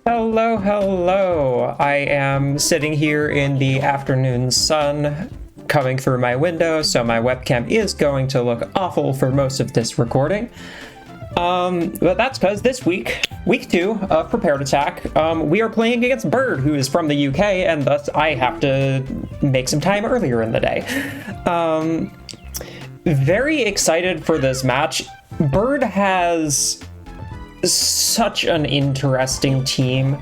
Hello, hello. I am sitting here in the afternoon sun coming through my window, so my webcam is going to look awful for most of this recording. But that's because this week, week 2 of Prepared Attack, we are playing against Byrd, who is from the UK, and thus I have to make some time earlier in the day. Very excited for this match. Byrd has such an interesting team.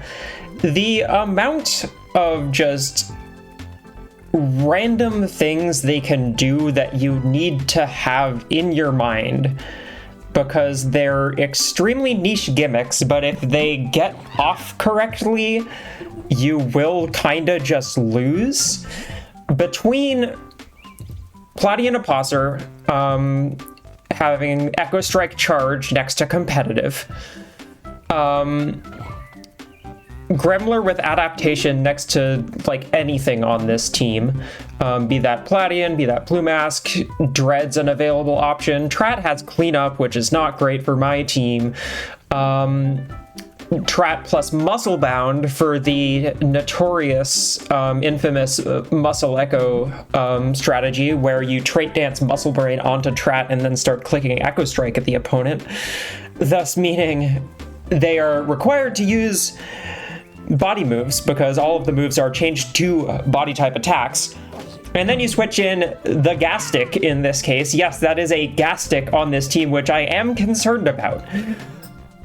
The amount of just random things they can do that you need to have in your mind, because they're extremely niche gimmicks, but if they get off correctly, you will kinda just lose. Between Platy and Apostle, having Echo Strike Charge next to competitive, Gremler with adaptation next to like anything on this team, be that Platian, be that Blue Mask, Dread's an available option. Trat has cleanup, which is not great for my team. Trat plus Muscle Bound for the notorious, infamous Muscle Echo strategy, where you trait dance Muscle Brain onto Trat and then start clicking Echo Strike at the opponent, thus meaning they are required to use body moves because all of the moves are changed to body type attacks. And then you switch in the gas stick in this case. Yes, that is a gas stick on this team, which I am concerned about.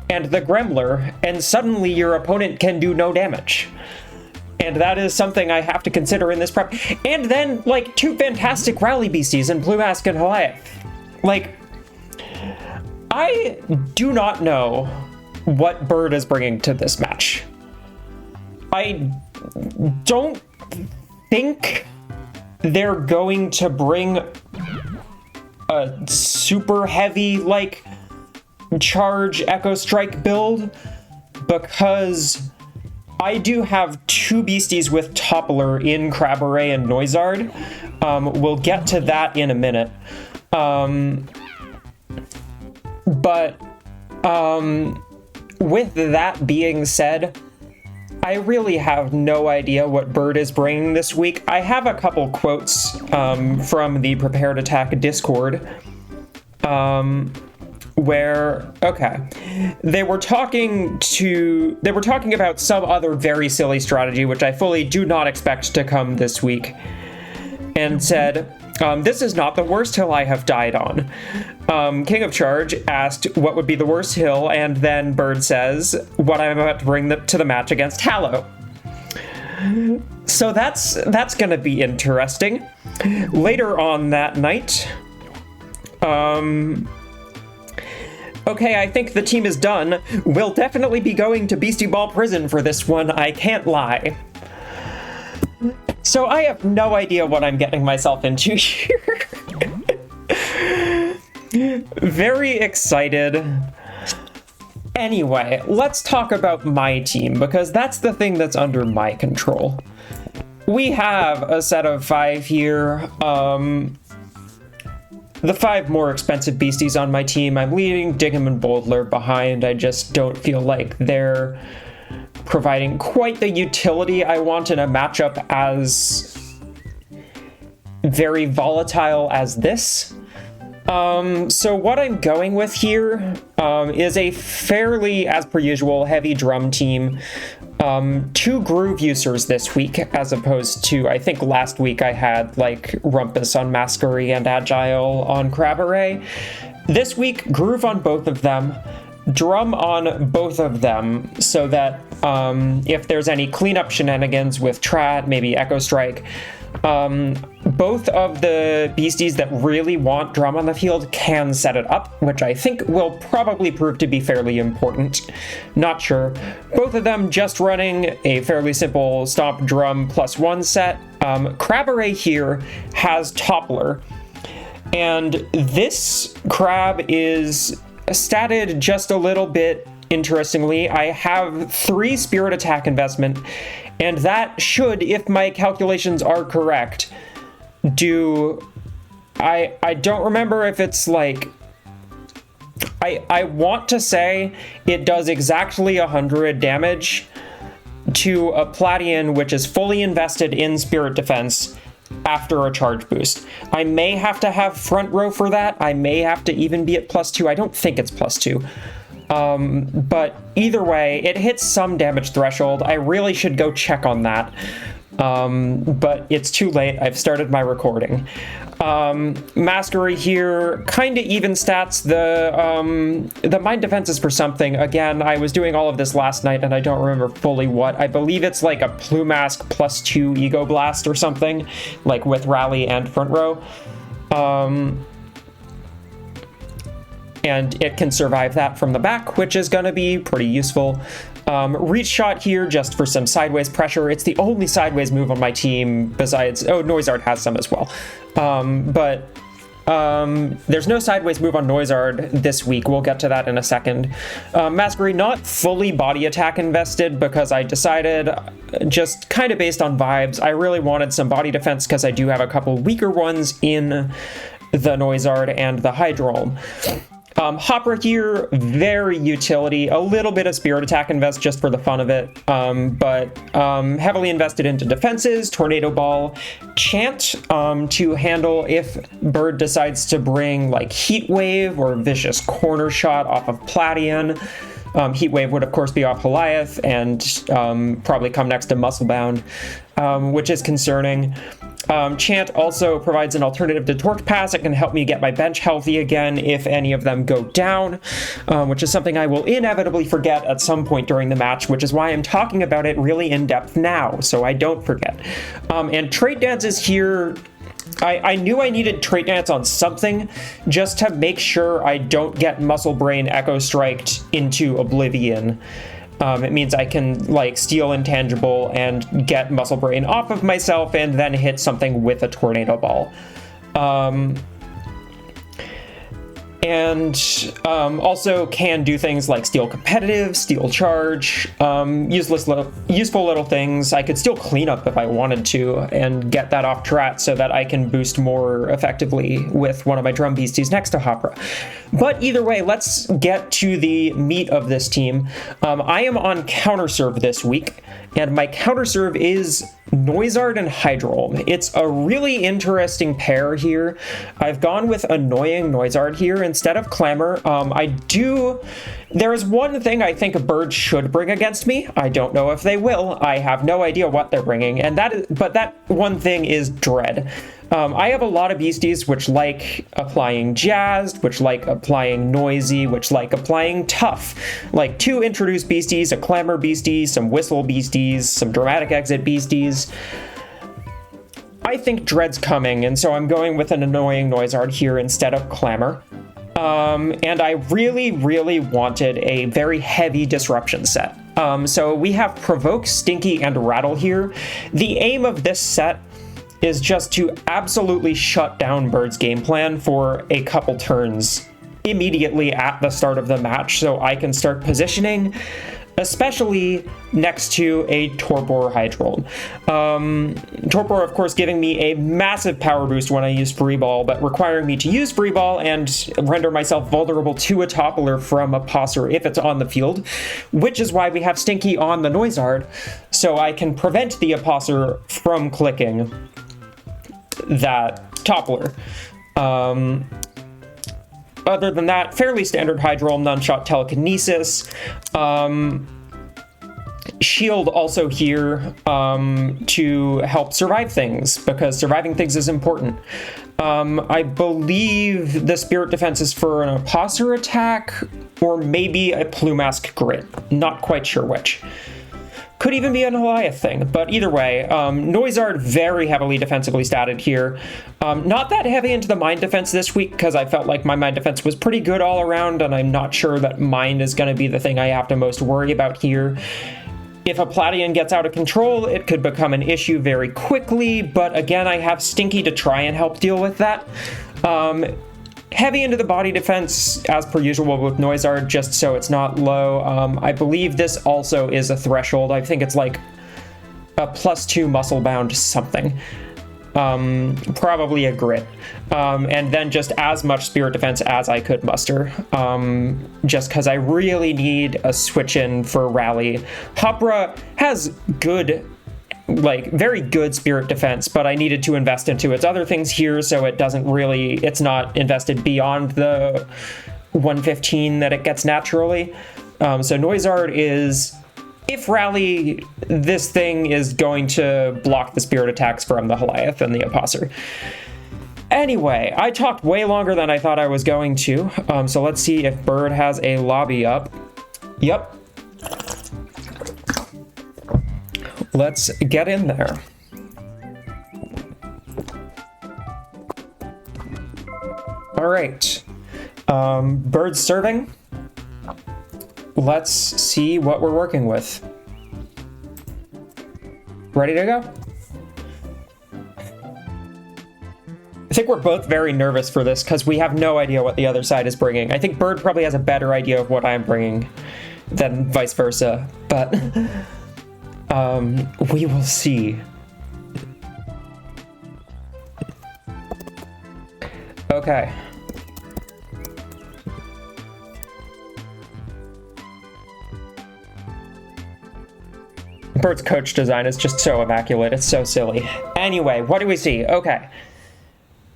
And the Gremler, and suddenly your opponent can do no damage. And that is something I have to consider in this prep. And then, like, 2 fantastic rally beasties in Blue Mask and Goliath. Like, I do not know what Byrd is bringing to this match. I don't think they're going to bring a super heavy, like, charge Echo Strike build, because I do have 2 beasties with Toppler in Crabberay and Noizard. We'll get to that in a minute. But with that being said, I really have no idea what Byrd is bringing this week. I have a couple quotes from the Prepared Attack Discord, where, they were talking about some other very silly strategy, which I fully do not expect to come this week, and said, this is not the worst hill I have died on. King of Charge asked what would be the worst hill, and then Byrd says, what I'm about to bring to the match against Hallow. So that's gonna be interesting. Later on that night, okay, I think the team is done. We'll definitely be going to Beastieball prison for this one, I can't lie. So I have no idea what I'm getting myself into here. Very excited. Anyway, let's talk about my team, because that's the thing that's under my control. We have a set of 5 here. The 5 more expensive beasties on my team. I'm leaving Digham and Boldler behind. I just don't feel like they're providing quite the utility I want in a matchup as very volatile as this. So what I'm going with here is a fairly, as per usual, heavy drum team. 2 groove users this week, as opposed to, I think last week I had like Rumpus on Masquerie and Agile on Crabberay. This week, groove on both of them, drum on both of them, so that if there's any cleanup shenanigans with Trat, maybe Echo Strike, both of the beasties that really want drum on the field can set it up, which I think will probably prove to be fairly important. Not sure. Both of them just running a fairly simple stomp drum +1 set. Crabberay here has Toppler, and this crab is statted just a little bit interestingly. I have 3 Spirit Attack investment, and that should, if my calculations are correct, do... I don't remember if it's like... I want to say it does exactly 100 damage, to a Platian which is fully invested in Spirit Defense after a charge boost. I may have to have front row for that. I may have to even be at +2. I don't think it's +2. But either way, it hits some damage threshold. I really should go check on that. But it's too late. I've started my recording. Mastery here, kind of even stats. The mind defense is for something. Again, I was doing all of this last night and I don't remember fully what. I believe it's like a Plumask +2 Ego Blast or something, like with rally and front row. And it can survive that from the back, which is going to be pretty useful. Reach shot here just for some sideways pressure. It's the only sideways move on my team besides... Oh, Noizard has some as well. There's no sideways move on Noizard this week. We'll get to that in a second. Masquerade, not fully body attack invested because I decided, just kind of based on vibes, I really wanted some body defense because I do have a couple weaker ones in the Noizard and the Hydrolm. Hopper here, very utility, a little bit of Spirit Attack invest just for the fun of it, but heavily invested into defenses, Tornado Ball, Chant to handle if Byrd decides to bring like Heat Wave or Vicious Corner Shot off of Platian. Heat Wave would of course be off Goliath and probably come next to Musclebound, which is concerning. Chant also provides an alternative to Torque Pass. It can help me get my bench healthy again if any of them go down, which is something I will inevitably forget at some point during the match, which is why I'm talking about it really in depth now, so I don't forget. And Trait Dance is here. I knew I needed Trait Dance on something just to make sure I don't get Muscle Brain Echo Striked into oblivion. It means I can like steal intangible and get Muscle Brain off of myself and then hit something with a Tornado Ball. And also can do things like steal competitive, steal charge, useful little things. I could still clean up if I wanted to and get that off Trat so that I can boost more effectively with one of my drum beasties next to Hopra. But either way, let's get to the meat of this team. I am on counter serve this week, and my counter serve is Noizard and Hydrolm. It's a really interesting pair here. I've gone with Annoying Noizard here instead of Clamor. There is one thing I think a Byrd should bring against me. I don't know if they will. I have no idea what they're bringing, but that one thing is Dread. I have a lot of beasties which like applying Jazzed, which like applying Noisy, which like applying Tough. Like 2 introduced beasties, a Clamor beastie, some Whistle beasties, some Dramatic Exit beasties. I think Dread's coming, and so I'm going with an Annoying Noizard here instead of Clamor. And I really, really wanted a very heavy disruption set. So we have Provoke, Stinky, and Rattle here. The aim of this set is just to absolutely shut down Byrd's game plan for a couple turns immediately at the start of the match so I can start positioning, especially next to a Torpor Hydrolm. Torpor, of course, giving me a massive power boost when I use Free Ball, but requiring me to use Free Ball and render myself vulnerable to a Toppler from a Posser if it's on the field, which is why we have Stinky on the Noizard, so I can prevent the Apostle from clicking that Toppler. Other than that, fairly standard Hydrolm, Nunshot, Telekinesis. Shield also here to help survive things, because surviving things is important. I believe the Spirit Defense is for an Apostle attack, or maybe a Plumask Grit. Not quite sure which. Could even be an Goliath thing, but either way, Noizard very heavily defensively statted here. Not that heavy into the mind defense this week because I felt like my mind defense was pretty good all around, and I'm not sure that mind is going to be the thing I have to most worry about here. If a Platian gets out of control, it could become an issue very quickly, but again, I have Stinky to try and help deal with that. Heavy into the body defense, as per usual with Noizard, just so it's not low. I believe this also is a threshold. I think it's like a +2 muscle bound something. probably a grit, and then just as much spirit defense as I could muster, just because I really need a switch in for rally. Hopra has good, like very good spirit defense, but I needed to invest into its other things here, so it doesn't really, it's not invested beyond the 115 that it gets naturally. So Noizard is, if rally, this thing is going to block the spirit attacks from the Goliath and the Apostle. Anyway, I talked way longer than I thought I was going to, so let's see if Byrd has a lobby up. Yep. Let's get in there. All right. Byrd's serving. Let's see what we're working with. Ready to go? I think we're both very nervous for this because we have no idea what the other side is bringing. I think Byrd probably has a better idea of what I'm bringing than vice versa, but we will see. Okay. Byrd's coach design is just so immaculate. It's so silly. Anyway, what do we see? Okay.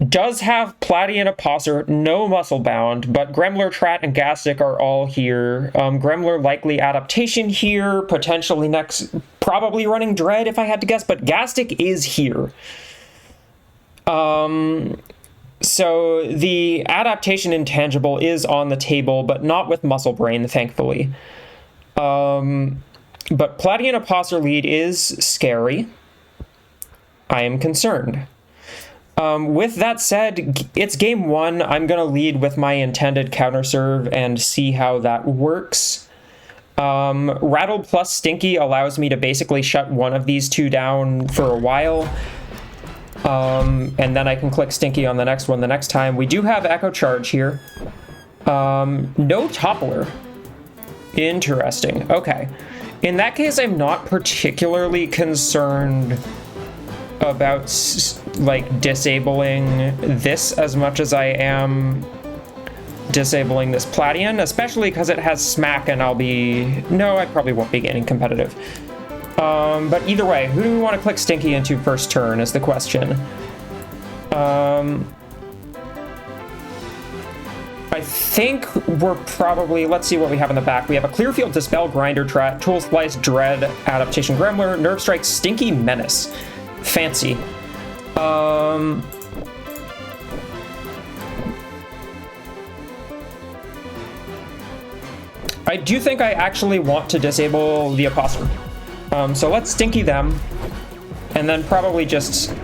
Does have Platy and Apostle, no muscle bound, but Gremler, Trat, and Gastic are all here. Gremler likely adaptation here, potentially next, probably running Dread if I had to guess, but Gastic is here. So the adaptation intangible is on the table, but not with Muscle Brain, thankfully. But Platy and Apostle lead is scary. I am concerned. With that said, it's game one. I'm going to lead with my intended counter serve and see how that works. Rattle plus Stinky allows me to basically shut one of these two down for a while. And then I can click Stinky on the next one the next time. We do have Echo Charge here. No Toppler. Interesting. Okay. In that case, I'm not particularly concerned about like disabling this as much as I am disabling this Platian, especially because it has Smack and I'll be... No, I probably won't be getting competitive. But either way, who do we want to click Stinky into first turn is the question. I think we're probably... Let's see what we have in the back. We have a Clearfield, Dispel, Grinder, Trat, Tool Splice, Dread, Adaptation, Gremler, Nerve Strike, Stinky, Menace. Fancy. I do think I actually want to disable the Apostle. So let's Stinky them, and then probably just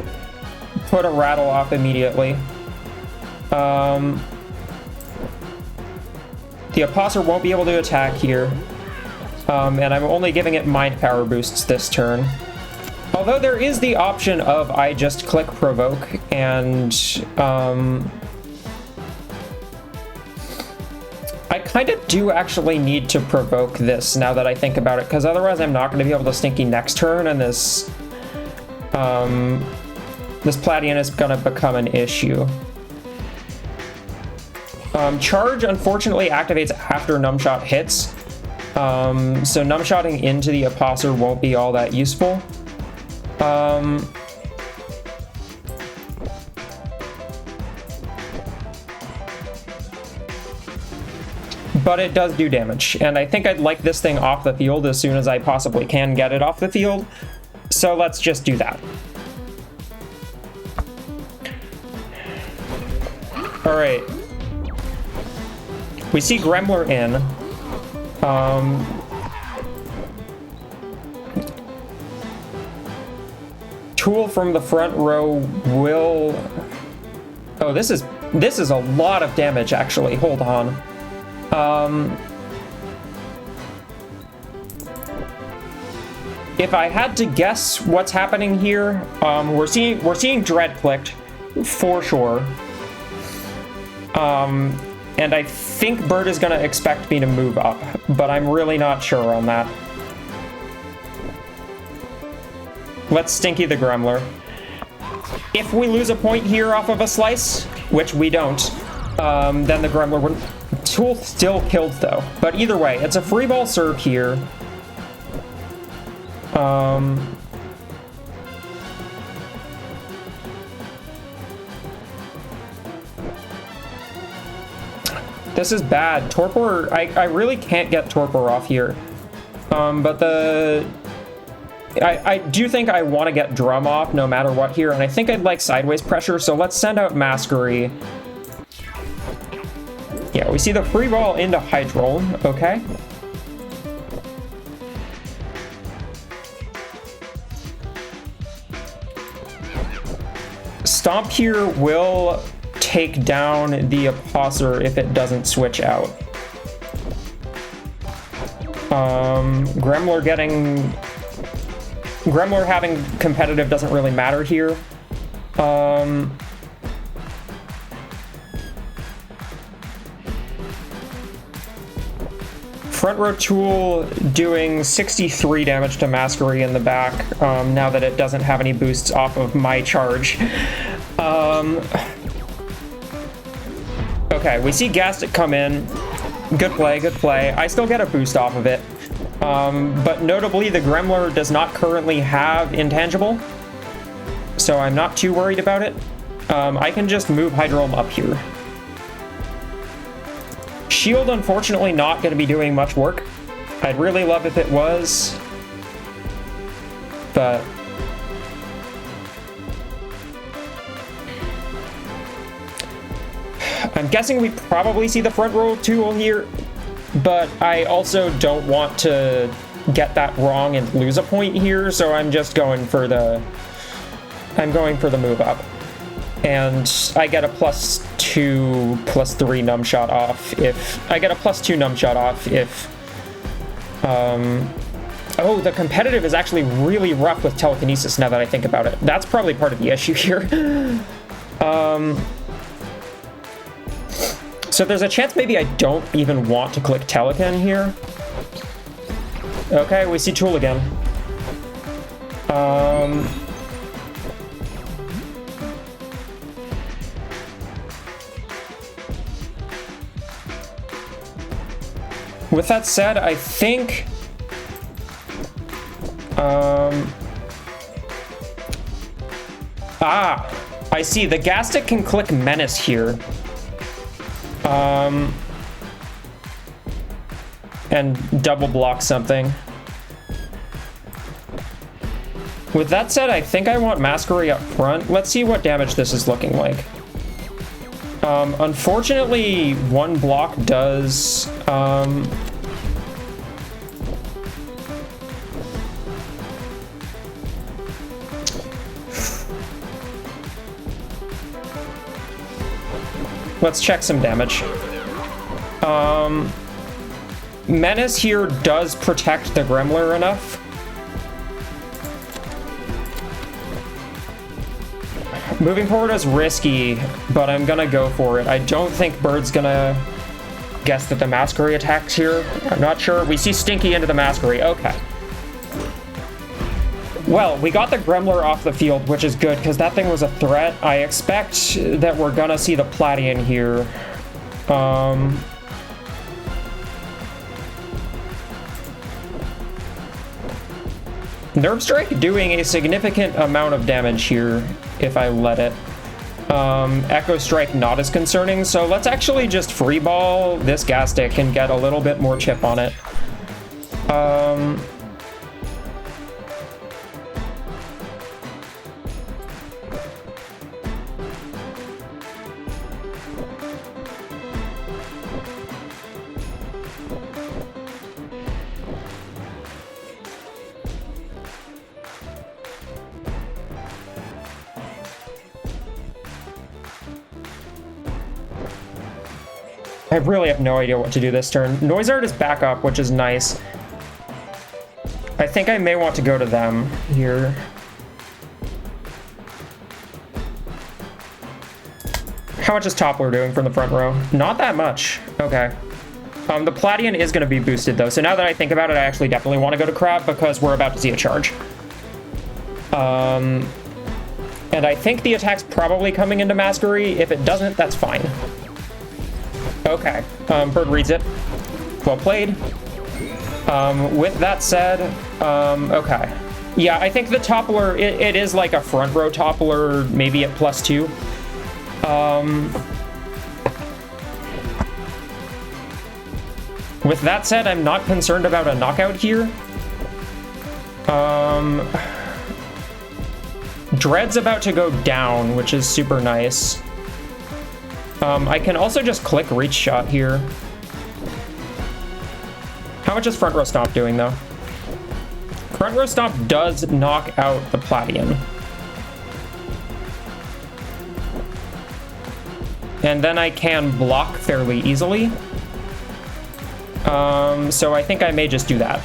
put a Rattle off immediately. The Apostle won't be able to attack here, and I'm only giving it Mind Power boosts this turn. Although there is the option of I just click Provoke, and I kind of do actually need to provoke this now that I think about it, because otherwise I'm not going to be able to Stinky next turn, and this Platian is going to become an issue. Charge, unfortunately, activates after Numbshot hits, so Numbshotting into the Apostle won't be all that useful. But it does do damage, and I think I'd like this thing off the field as soon as I possibly can get it off the field, so let's just do that. Alright. We see Gremler in. Tool from the front row will... Oh, this is a lot of damage, actually. Hold on. If I had to guess what's happening here, we're seeing Dread clicked for sure. And I think Byrd is gonna expect me to move up, but I'm really not sure on that. Let's Stinky the Gremler. If we lose a point here off of a slice, which we don't, then the Gremler would... Tool still killed, though. But either way, it's a free ball serve here. This is bad. Torpor, I really can't get Torpor off here. But I do think I want to get Drum off no matter what here, and I think I'd like Sideways Pressure, so let's send out Masquery. Yeah, we see the free ball into Hydroll, okay. Stomp here will take down the Apostler if it doesn't switch out. Gremler having competitive doesn't really matter here. Front row tool doing 63 damage to Masquery in the back, now that it doesn't have any boosts off of my charge. Okay, we see Gastic come in. Good play, good play. I still get a boost off of it. But notably, the Gremler does not currently have Intangible, so I'm not too worried about it. I can just move Hydrolm up here. Shield, unfortunately, not going to be doing much work. I'd really love if it was, but... I'm guessing we probably see the front row tool here, but I also don't want to get that wrong and lose a point here, so I'm just going for the... I'm going for the move up. And I get a +2, +3 numb shot off if... I get a +2 numb shot off if... Oh, the competitive is actually really rough with telekinesis now that I think about it. That's probably part of the issue here. So there's a chance maybe I don't even want to click Telekin here. Okay, we see Tool again. With that said, I think... I see. The Gastic can click Menace here. And double block something. With that said, I think I want Masquery up front. Let's see what damage this is looking like. Unfortunately, one block does... Let's check some damage. Menace here does protect the Gremler enough. Moving forward is risky, but I'm gonna go for it. I don't think Byrd's gonna guess that the Masquery attacks here. I'm not sure. We see Stinky into the Masquery. Okay. Well, we got the Gremler off the field, which is good, because that thing was a threat. I expect that we're gonna see the Platian here. Nerve Strike doing a significant amount of damage here, if I let it. Echo Strike not as concerning, so let's actually just freeball this Gastic and get a little bit more chip on it. I really have no idea what to do this turn. Noise Art is back up, which is nice. I think I may want to go to them here. How much is Toppler doing from the front row? Not that much. Okay. The Platian is going to be boosted, though. So now that I think about it, I actually definitely want to go to Crab because we're about to see a charge. And I think the attack's probably coming into Mastery. If it doesn't, that's fine. Okay, Byrd reads it. Well played. With that said, okay. Yeah, I think the toppler, it is like a front row toppler, maybe at +2. With that said, I'm not concerned about a knockout here. Dread's about to go down, which is super nice. I can also just click Reach Shot here. How much is Front Row Stomp doing, though? Front Row Stomp does knock out the Platian. And then I can block fairly easily. So I think I may just do that.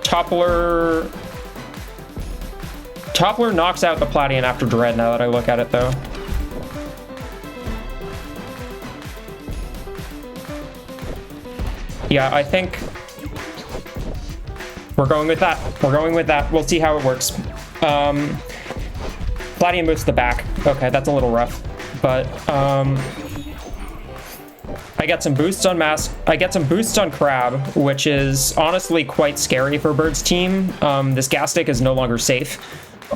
Toppler knocks out the Platian after Dread, now that I look at it, though. Yeah, I think we're going with that. We're going with that. We'll see how it works. Platian moves to the back. Okay, that's a little rough. But, I get some boosts on I get some boosts on Crab, which is honestly quite scary for Byrd's team. This gas stick is no longer safe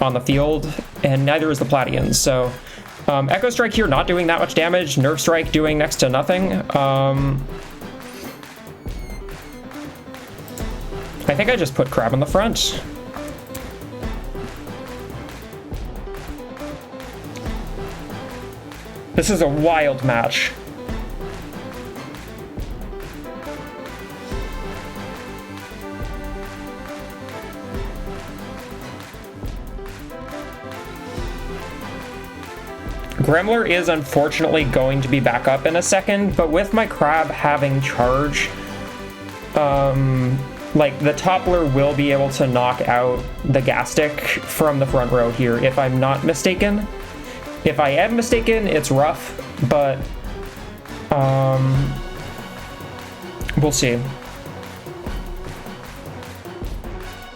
on the field, and neither is the Platian. So, Echo Strike here not doing that much damage. Nerve Strike doing next to nothing. I think I just put Crab in the front. This is a wild match. Gremler is unfortunately going to be back up in a second, but with my Crab having charge, like the toppler will be able to knock out the gas stick from the front row here, if I'm not mistaken. If I am mistaken, it's rough, but we'll see.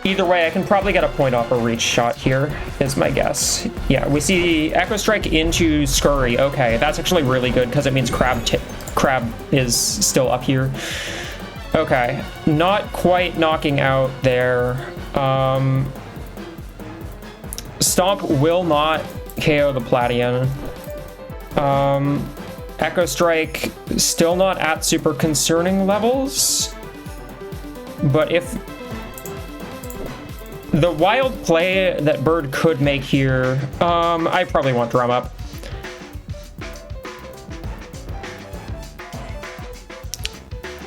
Either way, I can probably get a point off a Reach Shot here, is my guess. Yeah, we see Echo Strike into Scurry. Okay, that's actually really good, because it means Crab is still up here. Okay, not quite knocking out there. Stomp will not KO the Platian. Echo Strike still not at super concerning levels. But if the wild play that Byrd could make here, I probably want Drum Up.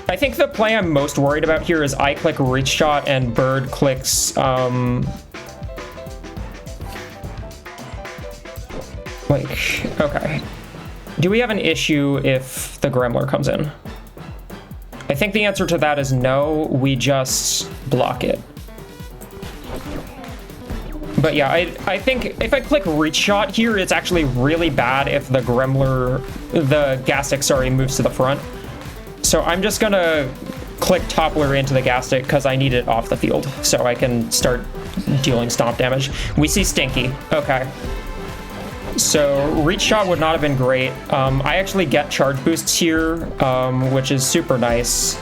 I think the play I'm most worried about here is I click Reach Shot and Byrd clicks, okay. Do we have an issue if the Gremler comes in? I think the answer to that is no, we just block it. But yeah, I think if I click Reach Shot here, it's actually really bad if the Gremler, the gas stick, sorry, moves to the front. So I'm just gonna click Toppler into the gas stick because I need it off the field so I can start dealing stomp damage. We see Stinky, okay. So Reach Shot would not have been great. I actually get charge boosts here, which is super nice.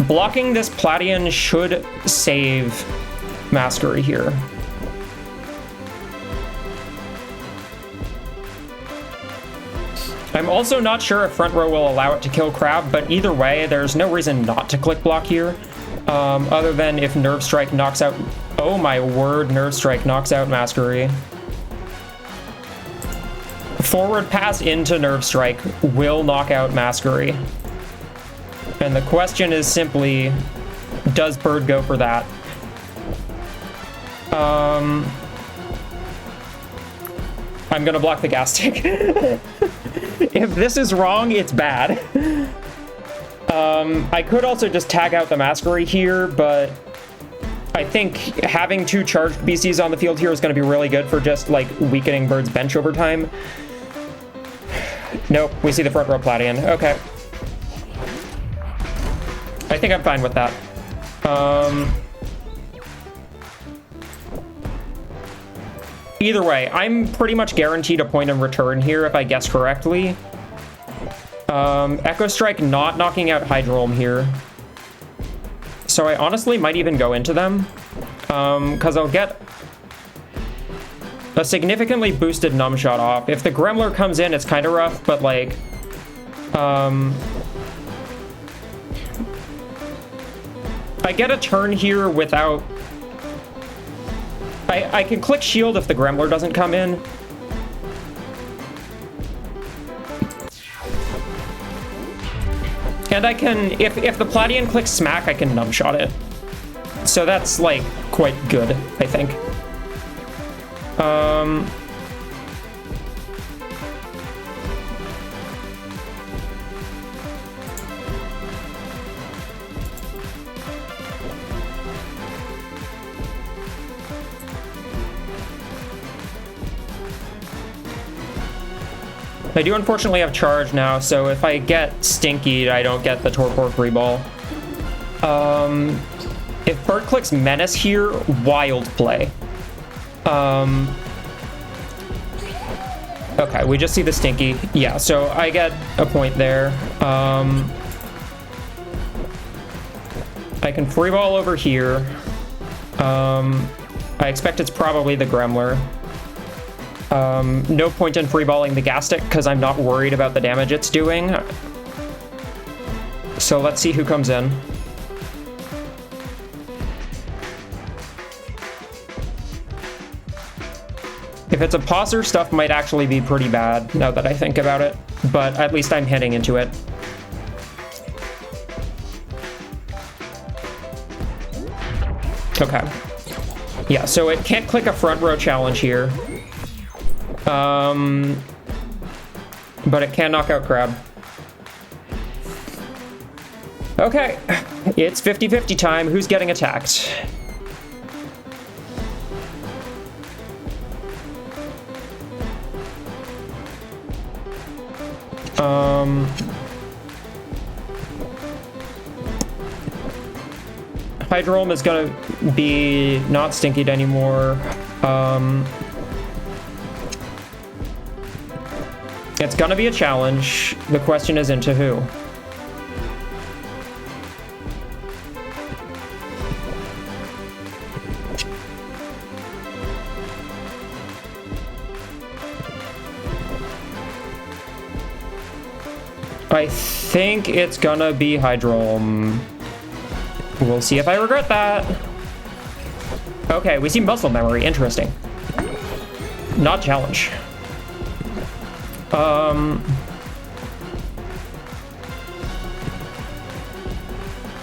Blocking this Platian should save Mastery here. I'm also not sure if front row will allow it to kill Crab, but either way, there's no reason not to click block here, other than if Nerve Strike knocks out... Oh my word, Nerve Strike knocks out Mastery. Forward pass into Nerve Strike will knock out Mastery. And the question is simply, does Byrd go for that? I'm gonna block the gas stick. If this is wrong, it's bad. I could also just tag out the Mastery here, but I think having two charged beasties on the field here is going to be really good for just like weakening Byrd's bench over time. Nope, we see the front row Platian. Okay. I think I'm fine with that. Either way, I'm pretty much guaranteed a point in return here if I guess correctly. Echo Strike not knocking out Hydrolm here. So I honestly might even go into them. Because I'll get a significantly boosted Numb Shot off. If the Gremler comes in, it's kind of rough, but like... I get a turn here without... I can click shield if the Gremler doesn't come in. And I can, if the Platian clicks smack, I can Numb Shot it. So that's like quite good, I think. I do unfortunately have charge now, so if I get stinky, I don't get the Torpor free ball. If Byrd clicks Menace here, wild play. Okay, we just see the stinky. Yeah, so I get a point there. I can free ball over here. I expect it's probably the Gremler. No point in freeballing the Gastic because I'm not worried about the damage it's doing. So let's see who comes in. If it's a pauser, stuff might actually be pretty bad now that I think about it, but at least I'm heading into it. Okay. Yeah, so it can't click a front row challenge here. But it can knock out Crab. Okay, it's 50-50 time. Who's getting attacked? Hydrolm is gonna be not stinkied anymore. It's gonna be a challenge. The question is into who? I think it's gonna be Hydrolm. We'll see if I regret that. Okay, we see muscle memory. Interesting. Not challenge.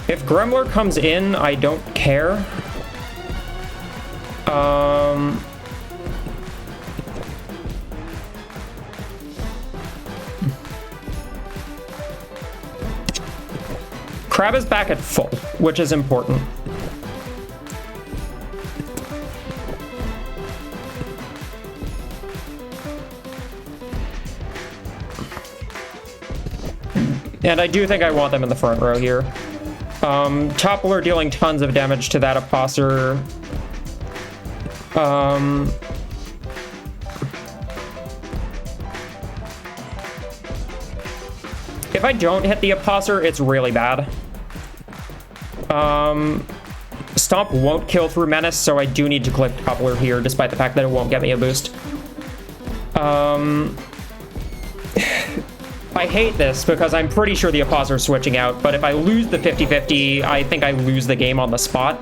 If Gremler comes in, I don't care. Crab is back at full, which is important. And I do think I want them in the front row here. Toppler dealing tons of damage to that Apostle. If I don't hit the Apostle, it's really bad. Stomp won't kill through Menace, so I do need to click Toppler here, despite the fact that it won't get me a boost. I hate this because I'm pretty sure the Apostle is switching out, but if I lose the 50-50, I think I lose the game on the spot.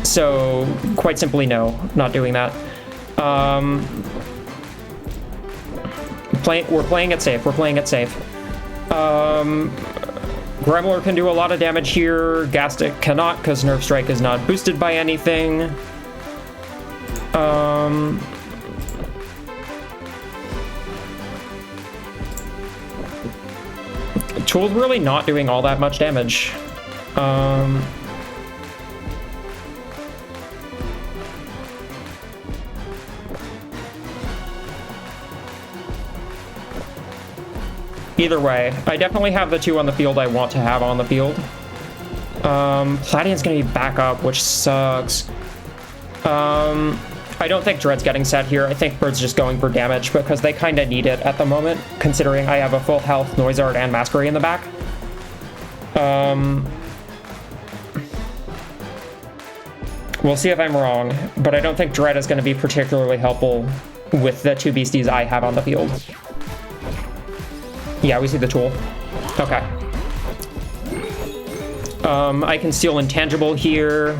So, quite simply, no, not doing that. We're playing it safe, we're playing it safe. Gremler can do a lot of damage here, Gastic cannot because Nerf Strike is not boosted by anything. Tool's really not doing all that much damage. Either way, I definitely have the 2 on the field I want to have on the field. Platian's gonna be back up, which sucks. I don't think Dread's getting set here. I think Byrd's just going for damage because they kind of need it at the moment, considering I have a full health Noisard and Masquerade in the back. We'll see if I'm wrong, but I don't think Dread is going to be particularly helpful with the 2 beasties I have on the field. Yeah, we see the tool. Okay. I can steal Intangible here.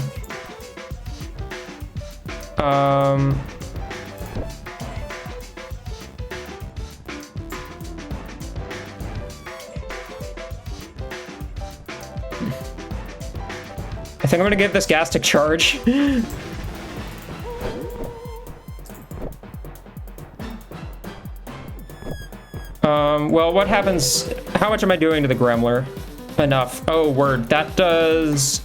I think I'm gonna give this Gastic charge. Well, what happens? How much am I doing to the Gremler? Enough. Oh, word. That does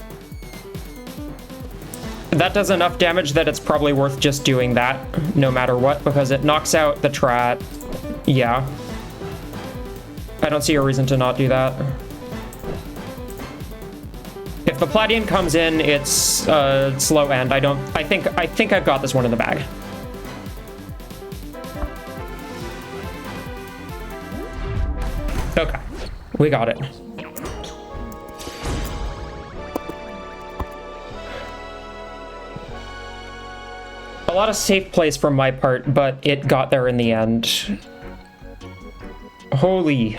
enough damage that it's probably worth just doing that, no matter what, because it knocks out the Trat. Yeah. I don't see a reason to not do that. If the Platian comes in, it's slow end. I think I've got this one in the bag. Okay, we got it. A lot of safe plays from my part, but it got there in the end. Holy.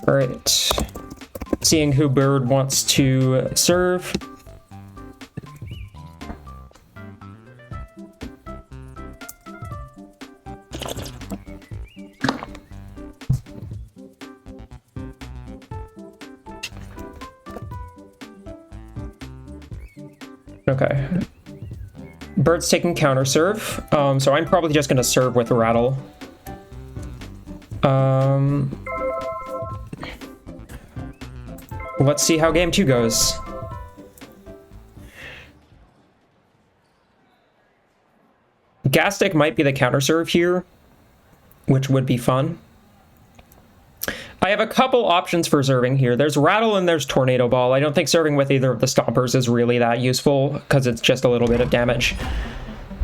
All right, seeing who Byrd wants to serve. Okay, Byrd's taking counter serve, so I'm probably just gonna serve with Rattle. Let's see how game 2 goes. Gastic might be the counter serve here, which would be fun. I have a couple options for serving here. There's Rattle and there's Tornado Ball. I don't think serving with either of the Stompers is really that useful because it's just a little bit of damage.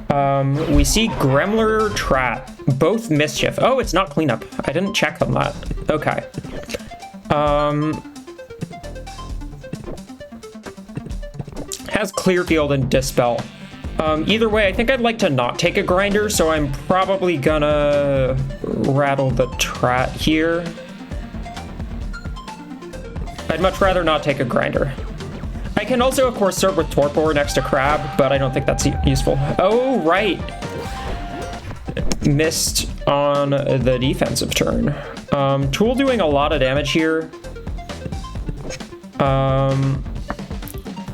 We see Gremler, Trat, both Mischief. Oh, it's not Cleanup. I didn't check on that. Okay. Has Clear Field and Dispel. Either way, I think I'd like to not take a Grinder, so I'm probably gonna Rattle the Trat here. I'd much rather not take a Grinder. I can also, of course, serve with Torpor next to Crab, but I don't think that's useful. Oh, right. Missed on the defensive turn. Tool doing a lot of damage here.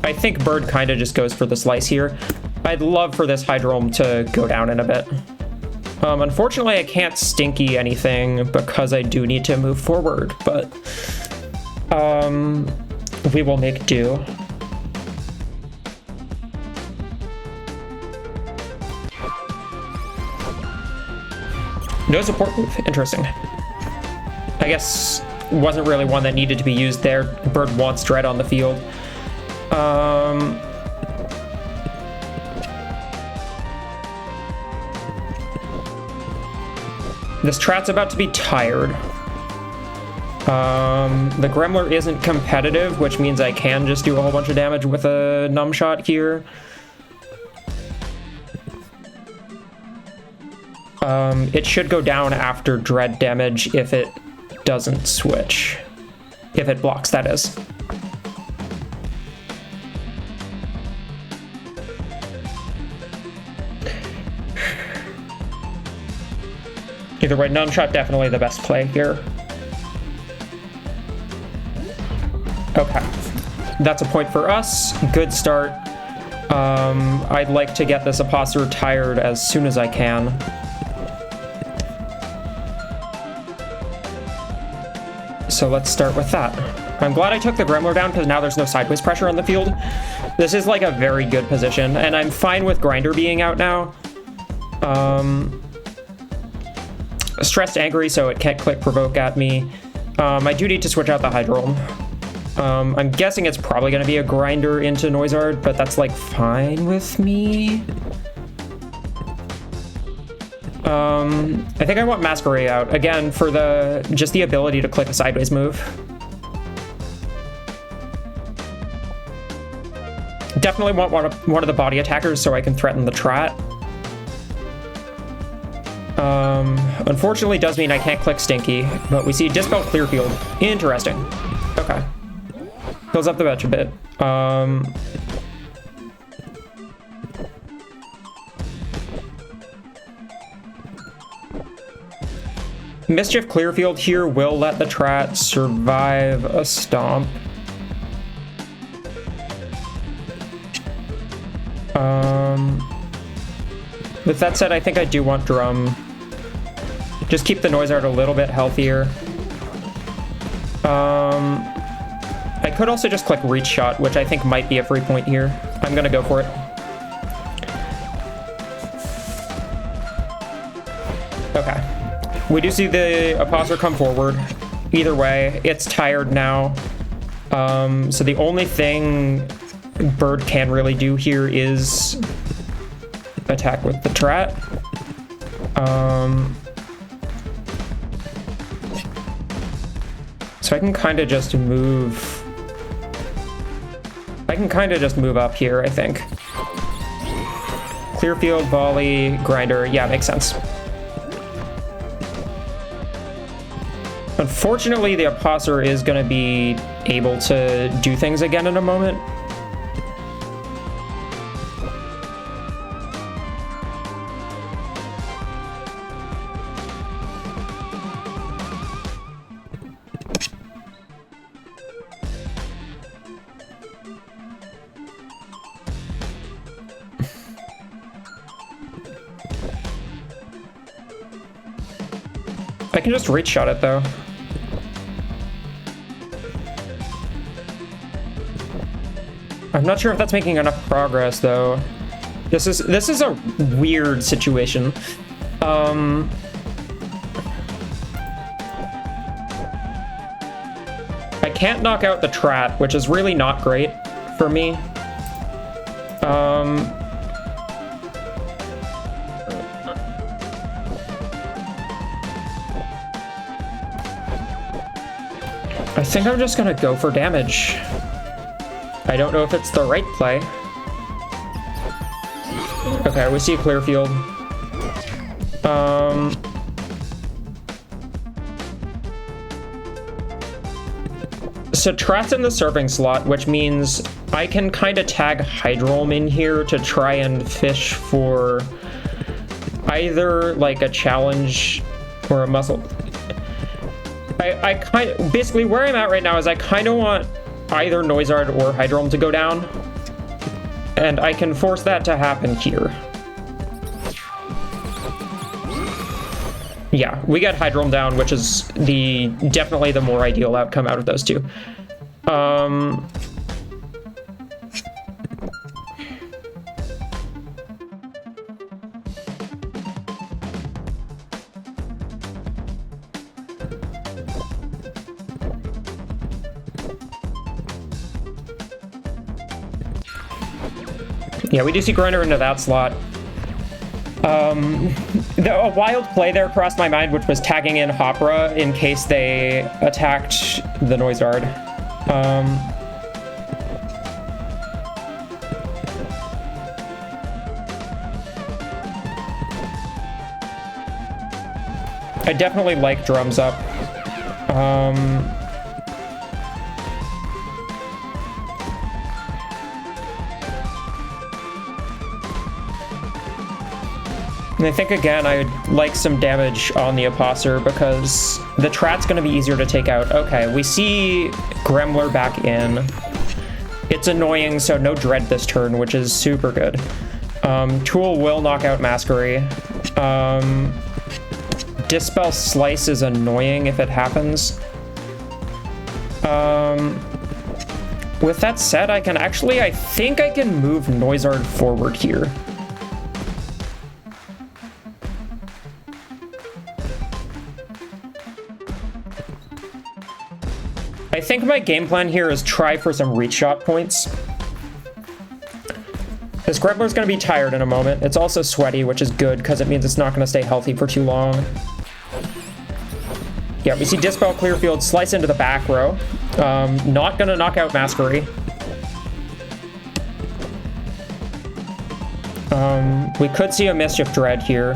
I think Byrd kind of just goes for the slice here. I'd love for this Hydrome to go down in a bit. Unfortunately, I can't Stinky anything because I do need to move forward, but we will make do. No support move. Interesting. I guess wasn't really one that needed to be used there. Byrd wants Dread on the field. This Trat's about to be tired. The Gremler isn't competitive, which means I can just do a whole bunch of damage with a Numb Shot here. It should go down after Dread damage if it doesn't switch. If it blocks, that is. Either way, Numb Shot definitely the best play here. Okay, that's a point for us. Good start. I'd like to get this Apostle tired as soon as I can. So let's start with that. I'm glad I took the Gremlin down because now there's no sideways pressure on the field. This is like a very good position, and I'm fine with Grinder being out now. Stressed Angry, so it can't click Provoke at me. I do need to switch out the Hydrolm. I'm guessing it's probably going to be a Grinder into Noizard, but that's like fine with me. I think I want Masquerade out again for just the ability to click a sideways move. Definitely want one of the body attackers so I can threaten the Trat. Unfortunately does mean I can't click Stinky, but we see Dispel Clearfield. Interesting. Okay. Fills up the bench a bit. Mischief Clearfield here will let the Trat survive a Stomp. With that said, I think I do want Drum. Just keep the Noizard a little bit healthier. I could also just click Reach Shot, which I think might be a free point here. I'm gonna go for it. Okay. We do see the Apostler come forward. Either way, it's tired now. So the only thing Byrd can really do here is attack with the Trat. So I can kind of just move. I can kind of just move up here, I think. Clearfield, Volley, Grinder. Yeah, makes sense. Unfortunately, the Apostler is going to be able to do things again in a moment. I can just Reach Shot it though. I'm not sure if that's making enough progress though. This is a weird situation. I can't knock out the Trat, which is really not great for me. I think I'm just gonna go for damage. I don't know if it's the right play. Okay, we see Clearfield. So Trat's in the serving slot, which means I can kind of tag Hydrolm in here to try and fish for either like a challenge or a muscle. I kind of, basically where I'm at right now is I kind of want either Noizard or Hydrolm to go down, and I can force that to happen here. Yeah, we get Hydrolm down, which is definitely the more ideal outcome out of those two. Yeah, we do see Grinder into that slot. A wild play there crossed my mind, which was tagging in Hopra in case they attacked the Noizard. I definitely like Drums Up. And I think, again, I would like some damage on the Apostler because the Trat's going to be easier to take out. Okay, we see Gremlin back in. It's annoying, so no Dread this turn, which is super good. Tool will knock out Masquerade. Dispel Slice is annoying if it happens. With that said, I can actually, I think I can move Noizard forward here. I think my game plan here is try for some reach shot points. This Gremler's going to be tired in a moment. It's also sweaty, which is good because it means it's not going to stay healthy for too long. Yeah, we see Dispel Clearfield slice into the back row. Not going to knock out Masquery. We could see a Mischief Dread here.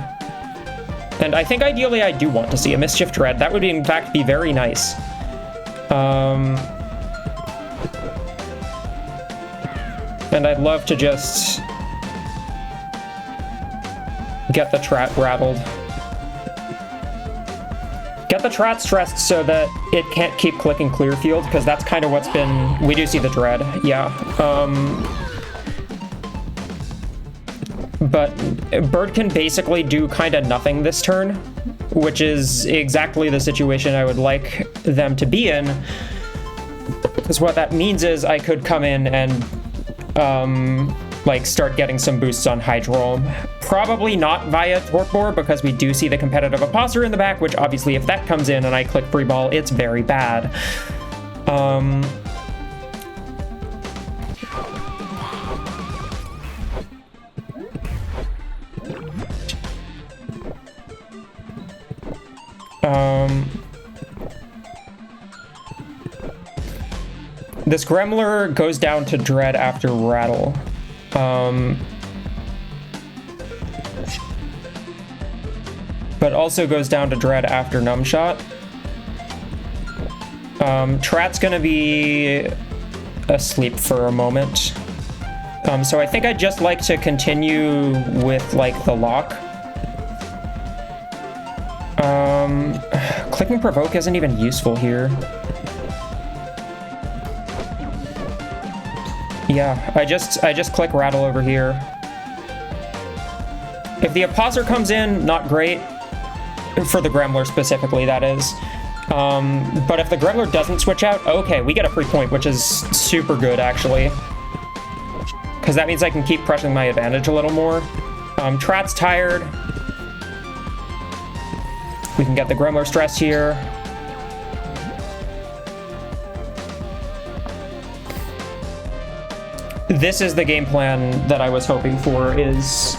And I think ideally I do want to see a Mischief Dread. That would in fact be very nice. And I'd love to just get the Trat rattled. Get the Trat stressed so that it can't keep clicking Clearfield, because that's kind of what's been... We do see the Dread, yeah. But Byrd can basically do kind of nothing this turn, which is exactly the situation I would like them to be in. Because what that means is I could come in and like start getting some boosts on Hydro. Probably not via Torpor, because we do see the competitive Imposter in the back, which obviously if that comes in and I click Free Ball, it's very bad. This Gremler goes down to Dread after Rattle. But also goes down to Dread after Numbshot. Trat's gonna be asleep for a moment. So I think I'd just like to continue with like the lock. Clicking Provoke isn't even useful here. Yeah, I just click Rattle over here. If the Imposter comes in, not great. For the Gremler specifically, that is. But if the Gremler doesn't switch out, okay, we get a free point, which is super good, actually. Because that means I can keep pressing my advantage a little more. Trat's tired. We can get the Gremler stressed here. This is the game plan that I was hoping for, is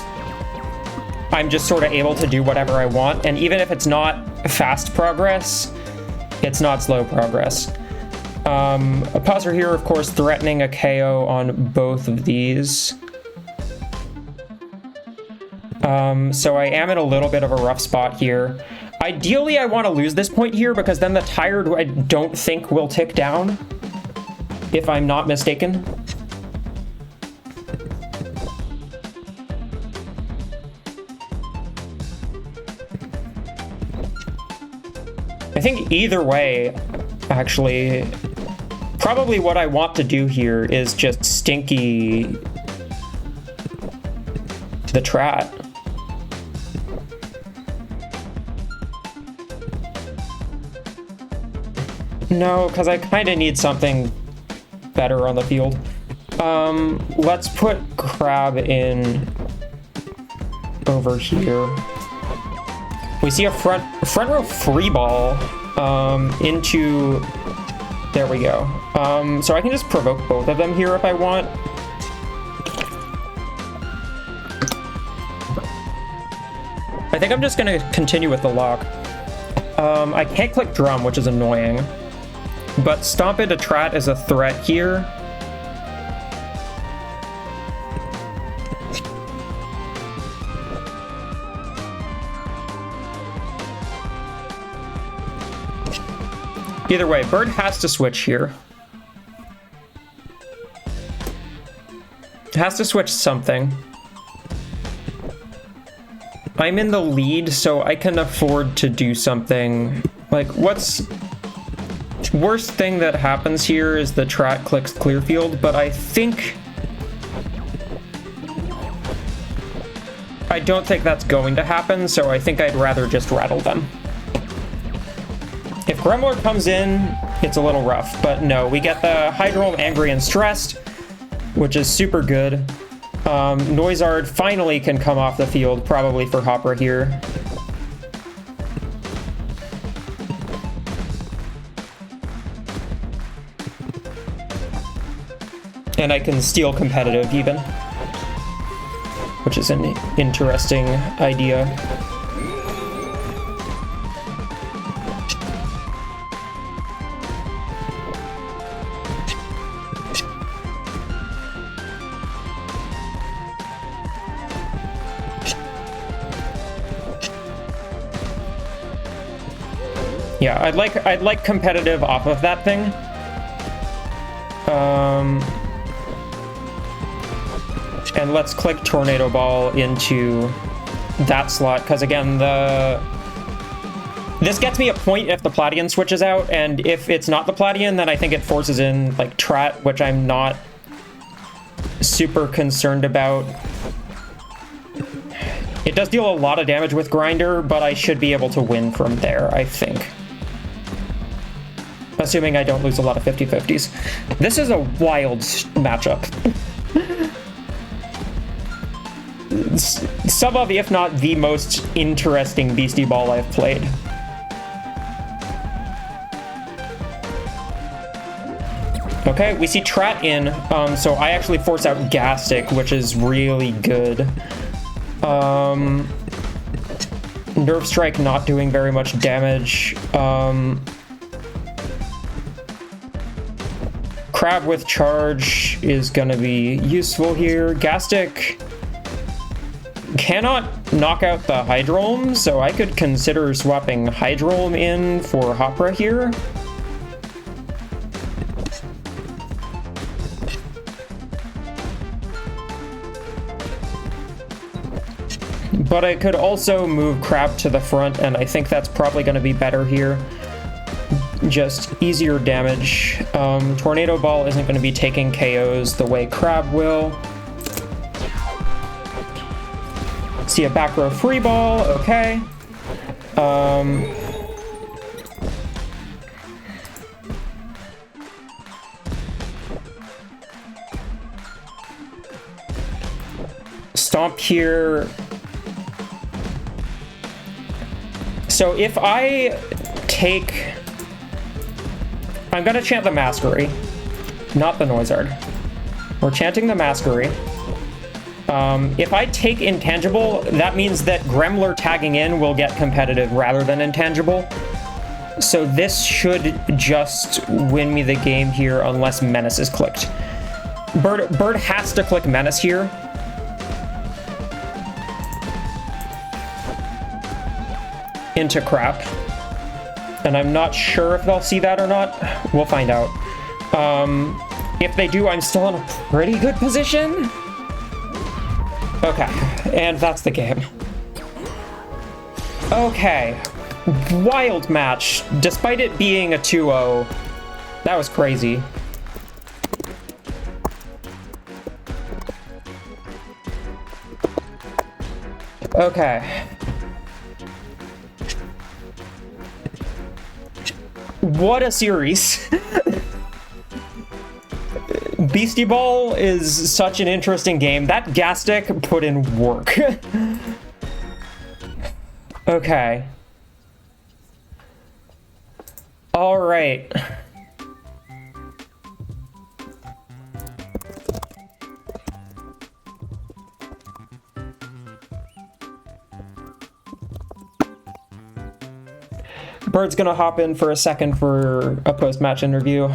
I'm just sort of able to do whatever I want, and even if it's not fast progress, it's not slow progress. A pauser here, of course, threatening a KO on both of these. So I am in a little bit of a rough spot here. Ideally, I want to lose this point here, because then the tired I don't think will tick down, if I'm not mistaken. I think either way, actually, probably what I want to do here is just stinky the Trat. No, because I kind of need something better on the field. Let's put Crab in over here. We see a front row free ball into... There we go. So I can just provoke both of them here if I want. I think I'm just going to continue with the lock. I can't click Drum, which is annoying. But Stomp into Trat is a threat here. Either way, Byrd has to switch here. Has to switch something. I'm in the lead, so I can afford to do something. Like, what's... Worst thing that happens here is the Trat clicks Clearfield, but I think... I don't think that's going to happen, so I think I'd rather just rattle them. If Gremler comes in, it's a little rough. But no, we get the Hydrome angry and stressed, which is super good. Noizard finally can come off the field, probably for Hopper here. And I can steal competitive even, which is an interesting idea. Yeah, I'd like competitive off of that thing. And let's click Tornado Ball into that slot, because again, this gets me a point if the Platian switches out, and if it's not the Platian, then I think it forces in like Trat, which I'm not super concerned about. It does deal a lot of damage with Grinder, but I should be able to win from there, I think. Assuming I don't lose a lot of 50-50s. This is a wild matchup. Some of, if not the most interesting Beastieball I've played. Okay, we see Trat in, so I actually force out Gastic, which is really good. Nerve Strike not doing very much damage. Crab with Charge is gonna be useful here. Gastic cannot knock out the Hydrome, so I could consider swapping Hydrome in for Hopra here. But I could also move Crab to the front, and I think that's probably going to be better here. Just easier damage. Tornado Ball isn't going to be taking KOs the way Crab will. See a back row free ball, okay. Stomp here. So if I take... I'm gonna chant the Masquery, not the Noizard. We're chanting the Masquery. If I take Intangible, that means that Gremlin tagging in will get competitive rather than Intangible. So this should just win me the game here unless Menace is clicked. Byrd has to click Menace here. Into Crap. And I'm not sure if they'll see that or not. We'll find out. If they do, I'm still in a pretty good position. Okay, and that's the game. Okay, wild match. Despite it being a 2-0, that was crazy. Okay. What a series. Beastieball is such an interesting game. That Gastic put in work. Okay. All right. Byrd's gonna hop in for a second for a post-match interview.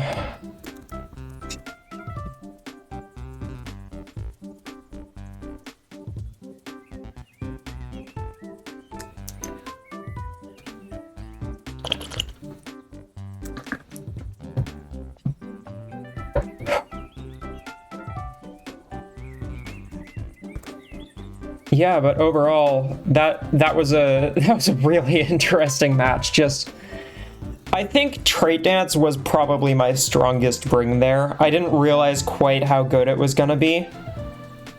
Yeah, but overall, that was a really interesting match. Just, I think Trait Dance was probably my strongest bring there. I didn't realize quite how good it was gonna be,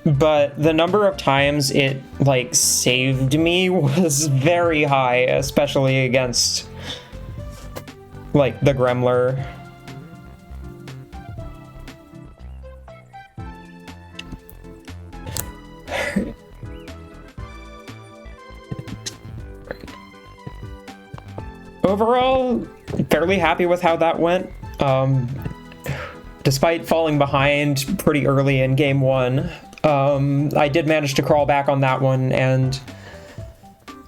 but the number of times it like saved me was very high, especially against like the Gremler. Overall, fairly happy with how that went. Despite falling behind pretty early in game 1, I did manage to crawl back on that one, and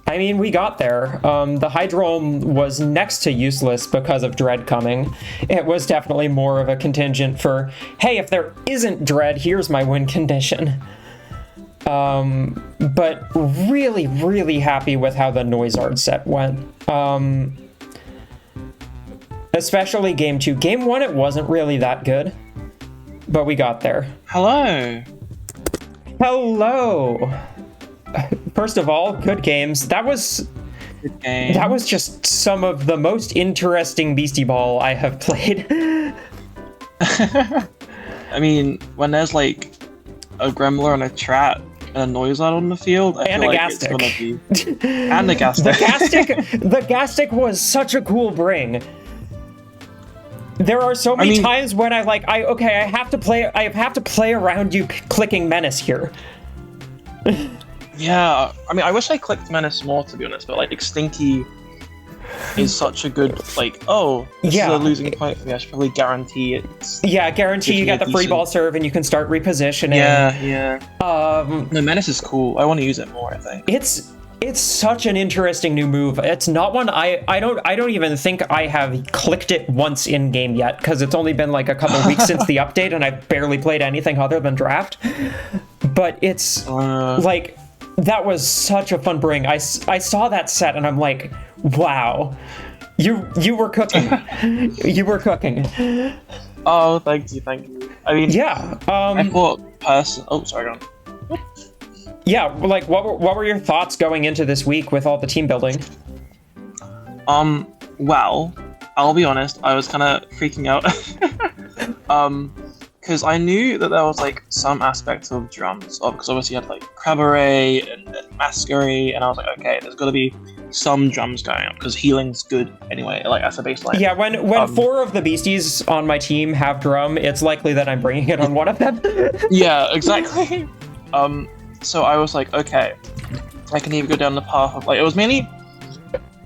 I mean, we got there. The Hydrolm was next to useless because of Dread coming. It was definitely more of a contingent for, hey, if there isn't Dread, here's my win condition. But really, really happy with how the Noizard set went. Especially game 2. Game 1, it wasn't really that good, but we got there. Hello. Hello. First of all, good games. That was just some of the most interesting Beastieball I have played. I mean, when there's like a Gremler and a Trat and a Noizard on the field, I feel like it's gonna be and the Gastic. The Gastic was such a cool bring. There are so many times when I have to play around you clicking Menace here. Yeah, I mean, I wish I clicked Menace more, to be honest, but like Stinky is such a good, like, this is a losing point for me, I should probably guarantee it. Yeah, guarantee you get the free ball serve and you can start repositioning. Yeah. No, Menace is cool. I want to use it more, I think. It's such an interesting new move. It's not one I don't even think I have clicked it once in game yet, because it's only been like a couple weeks since the update and I've barely played anything other than draft. But it's like, that was such a fun bring. I saw that set and I'm like, wow, you were cooking. You were cooking. Oh, thank you. I mean, yeah. I thought oh, sorry, go on. Yeah, like, what were your thoughts going into this week with all the team building? Well, I'll be honest, I was kind of freaking out. Because I knew that there was, like, some aspects of drums, because obviously you had, like, Cabaret and Masquerie, and I was like, okay, there's got to be some drums going up, because healing's good anyway, like, as a baseline. Yeah, when 4 of the beasties on my team have drum, it's likely that I'm bringing it on one of them. Yeah, exactly. So I was like, okay, I can either go down the path of, like, it was mainly,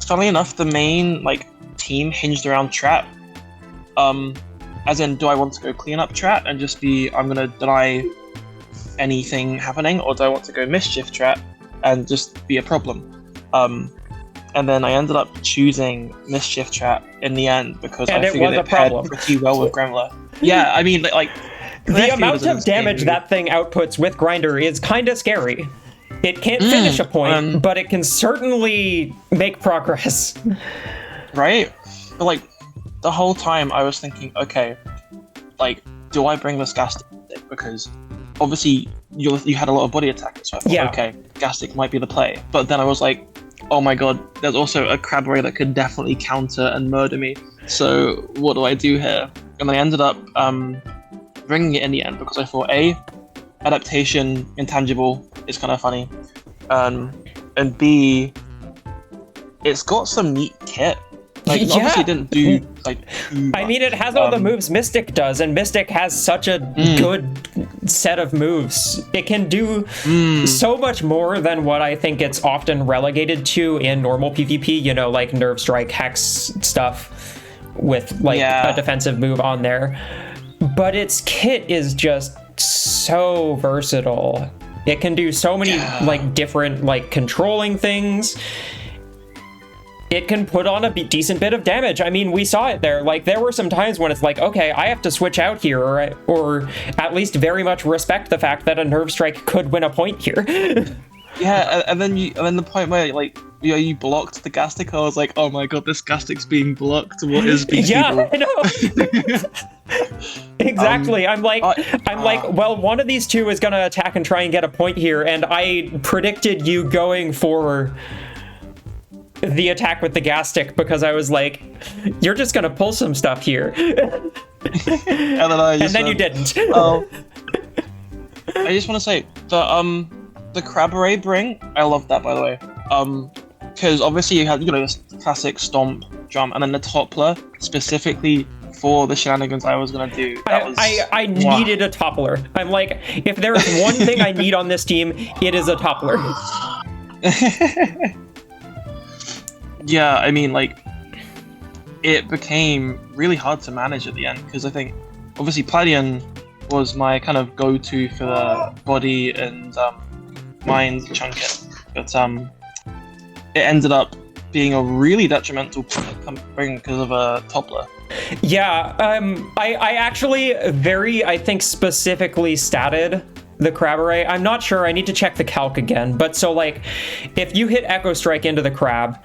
funnily enough, the main, like, team hinged around Trap. As in, do I want to go clean up Trap and just be, I'm gonna deny anything happening, or do I want to go Mischief Trap and just be a problem? And then I ended up choosing Mischief Trap in the end, because I figured it paired pretty well with Gremler. Yeah, I mean, like, the amount of damage that thing outputs with Grinder is kind of scary. It can't finish a point, but it can certainly make progress. Right? But, like, the whole time I was thinking, okay, like, do I bring this Gastic? Because obviously you had a lot of body attack, so I thought, okay, Gastic might be the play. But then I was like, oh my god, there's also a Crabray that could definitely counter and murder me. So what do I do here? And I ended up bringing it in the end, because I thought, A, adaptation, intangible, is kind of funny. And B, it's got some neat kit. Like, obviously it didn't do, like, too much. I mean, it has all the moves Mystic does, and Mystic has such a good set of moves. It can do so much more than what I think it's often relegated to in normal PvP, you know, like Nerve Strike, Hex stuff with, like, a defensive move on there. But its kit is just so versatile. It can do so many, like, different, like, controlling things. It can put on a decent bit of damage. I mean, we saw it there. Like, there were some times when it's like, okay, I have to switch out here, or at least very much respect the fact that a Nerve Strike could win a point here. Yeah, and then the point where, like, you blocked the Gastic, I was like, oh my god, this Gastic's being blocked. What is Beastieball? Yeah, I know. Exactly. I'm like, well, one of these two is gonna attack and try and get a point here, and I predicted you going for the attack with the Gastic, because I was like, you're just gonna pull some stuff here. And then you didn't. I just want to say, the Crabray bring, I love that, by the way. Because obviously you had, this classic Stomp drum, and then the toppler specifically for the shenanigans I was gonna do. I needed a toppler. I'm like, if there's one thing I need on this team, it is a toppler. Yeah, I mean, like, it became really hard to manage at the end, because I think, obviously, Pladion was my kind of go-to for the body and mind chunking, but it ended up being a really detrimental bring because of a toppler. Yeah, I actually I think, specifically statted the crab array. I'm not sure, I need to check the calc again, but so, like, if you hit Echo Strike into the crab,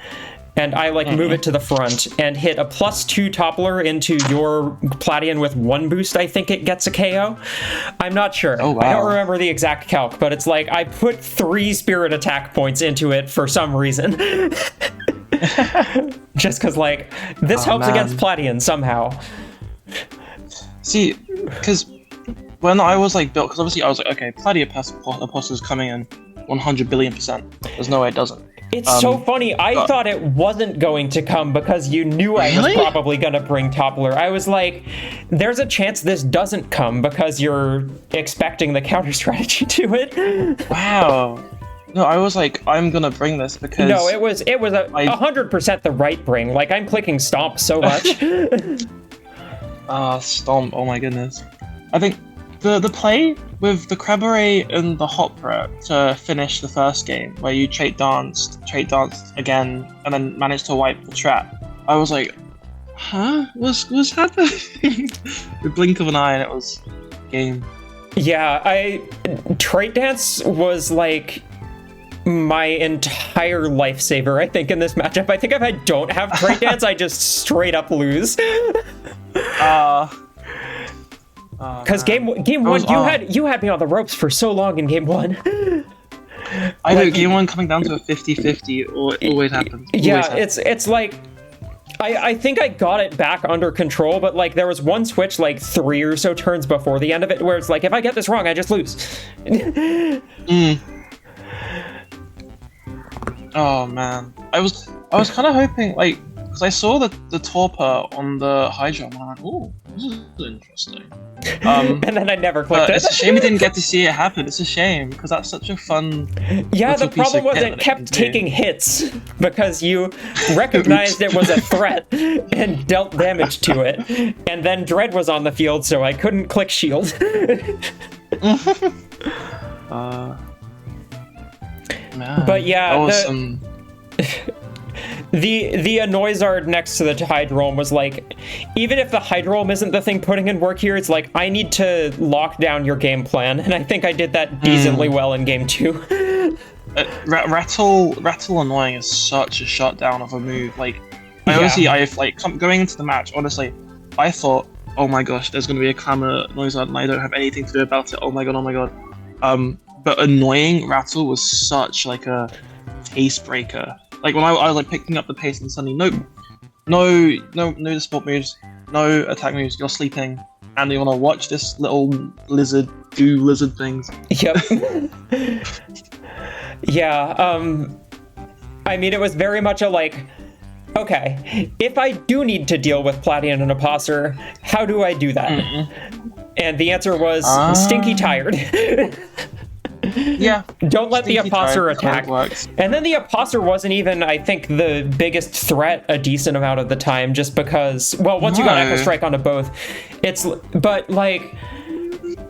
and I, like, move it to the front and hit a +2 toppler into your Pladion with 1 boost, I think it gets a KO. I'm not sure. Oh, wow. I don't remember the exact calc, but it's like I put 3 spirit attack points into it for some reason. Just because, like, this helps against Pladion somehow. See, because when I was, like, built, because obviously I was like, okay, Pladion Apostle is coming in 100 billion%. There's no way it doesn't. It's so funny. I thought it wasn't going to come because you knew I was probably going to bring toppler. I was like, there's a chance this doesn't come because you're expecting the counter strategy to it. Wow. No, I was like, I'm gonna bring this because... No, it was 100% the right bring. Like, I'm clicking stomp so much. Stomp, oh my goodness. I think the play with the crab array and the hopper to finish the first game, where you trait danced again, and then managed to wipe the trap, I was like, huh? What's happening? The blink of an eye and it was game. Yeah, trait dance was like my entire lifesaver, I think, in this matchup. I think if I don't have trait dance, I just straight up lose. Because game one, you had me on the ropes for so long in game one. I know, game one coming down to a 50-50 always happens. Yeah, it's like, I think I got it back under control, but like there was one switch like 3 or so turns before the end of it where it's like, if I get this wrong, I just lose. Oh man, I was kind of hoping, like, because I saw the torpor on the high jump, and I'm like, oh, this is interesting. And then I never clicked it. It's a shame we didn't get to see it happen. It's a shame, because that's such a fun... Yeah, the problem was it kept taking hits, because you recognized it was a threat and dealt damage to it. And then Dread was on the field, so I couldn't click shield. Man, but yeah, awesome. The Anoizard next to the Hydrome was like, even if the Hydrome isn't the thing putting in work here, it's like, I need to lock down your game plan, and I think I did that decently well in game 2. Rattle Annoying is such a shutdown of a move. Like, going into the match, honestly, I thought, oh my gosh, there's going to be a clamor Noizard and I don't have anything to do about it. Oh my god. But Annoying Rattle was such like a pace breaker. Like when I was like picking up the pace and suddenly no support moves, no attack moves, you're sleeping and you want to watch this little lizard do lizard things. Yep. Yeah, I mean, it was very much a like, okay, if I do need to deal with Pladion and Apostle, how do I do that? And the answer was stinky tired. Yeah. Don't let the Apostle attack. And then the Apostle wasn't even, I think, the biggest threat a decent amount of the time, just because, well, once you got Echo Strike onto both, but like,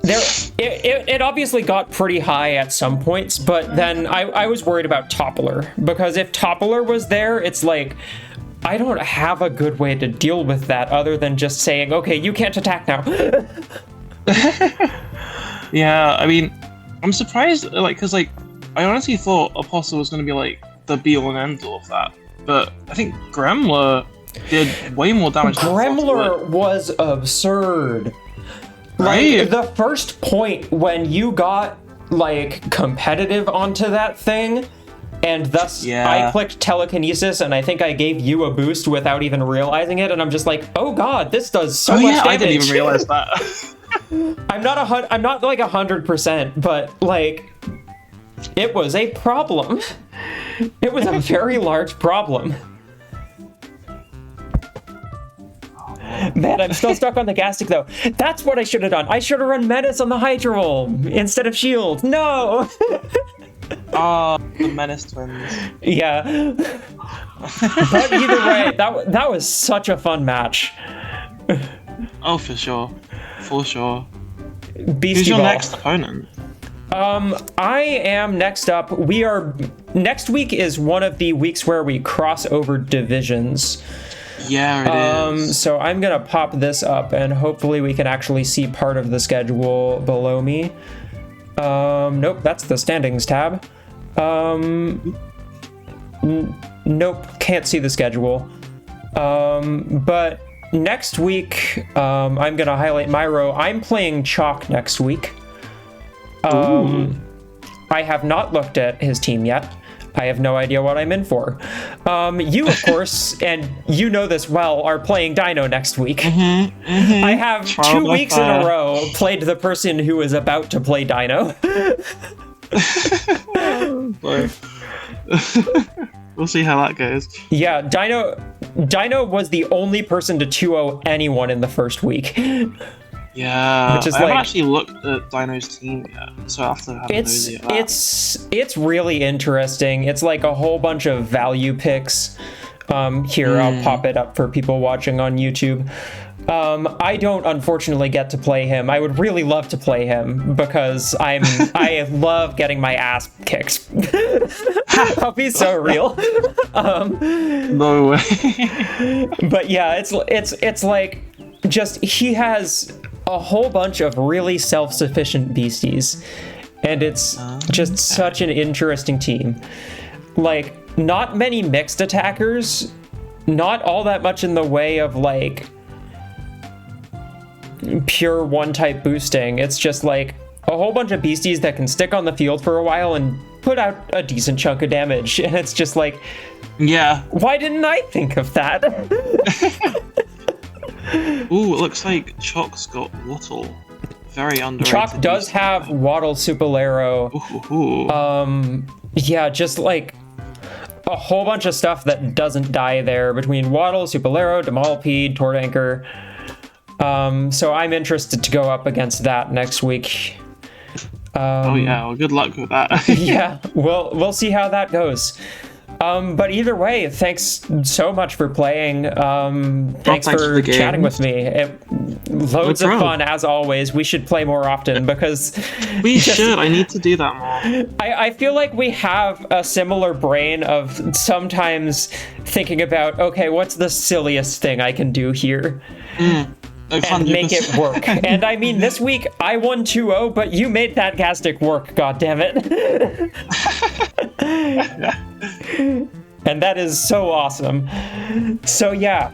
it obviously got pretty high at some points, but then I was worried about Toppler, because if Toppler was there, it's like, I don't have a good way to deal with that other than just saying, okay, you can't attack now. Yeah, I mean, I'm surprised, like, because, like, I honestly thought Apostle was going to be, like, the be-all and end-all of that, but I think Gremler did way more damage. Gremler was absurd. Right? Like, the first point when you got, like, competitive onto that thing, and thus I clicked telekinesis, and I think I gave you a boost without even realizing it, and I'm just like, oh god, this does so much damage. I didn't even realize that. I'm not like 100%, but like, it was a problem. It was a very large problem. Man, I'm still stuck on the Gastic, though. That's what I should have done. I should have run Menace on the Hydra roll instead of Shield. No! The Menace twins. Yeah. But either way, that was such a fun match. Oh, for sure. For sure. Beastieball. Who's your next opponent? I am next up. Next week is one of the weeks where we cross over divisions. Yeah, it is. So I'm gonna pop this up and hopefully we can actually see part of the schedule below me. Nope, that's the standings tab. Nope, can't see the schedule. But next week, I'm gonna highlight my row. I'm playing Chalk next week. I have not looked at his team yet. I have no idea what I'm in for. You, of course, and you know this well, are playing Dino next week. I have Trial 2 by weeks in a fire. row played the person who is about to play Dino. We'll see how that goes. Yeah, Dino was the only person to 2-0 anyone in the first week. Yeah, Which is I haven't like- actually looked at Dino's team yet, so I have to have a nosy at that. It's really interesting. It's like a whole bunch of value picks. Here, I'll pop it up for people watching on YouTube. I don't unfortunately get to play him. I would really love to play him because I love getting my ass kicked. I'll be so real. No way. But yeah, it's like just he has a whole bunch of really self-sufficient beasties, and it's just such an interesting team. Like, not many mixed attackers, not all that much in the way of like pure one-type boosting. It's just like a whole bunch of beasties that can stick on the field for a while and put out a decent chunk of damage. And it's just like, Yeah. why didn't I think of that? Ooh, it looks like Chalk's got Wattle. Very underrated. Chalk does beast. have Waddle, Supalero. Ooh. Yeah, just like a whole bunch of stuff that doesn't die there between Waddle, Supalero, Demalpede, Tordanker. So I'm interested to go up against that next week. Oh yeah, well, good luck with that. Yeah, we'll see how that goes. But either way, thanks so much for playing. Thanks thanks for for the chatting with games. me. Loads of problem. fun as always. We should play more often because We should. I need to do that more. I feel like we have a similar brain of sometimes thinking about, okay, what's the silliest thing I can do here? And make it work. And I mean, this week I won 2-0, but you made that Gastic work, goddammit. And that is so awesome. So yeah,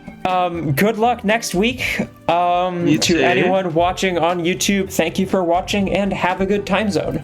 good luck next week. You To too. anyone watching on YouTube, thank you for watching and have a good time zone.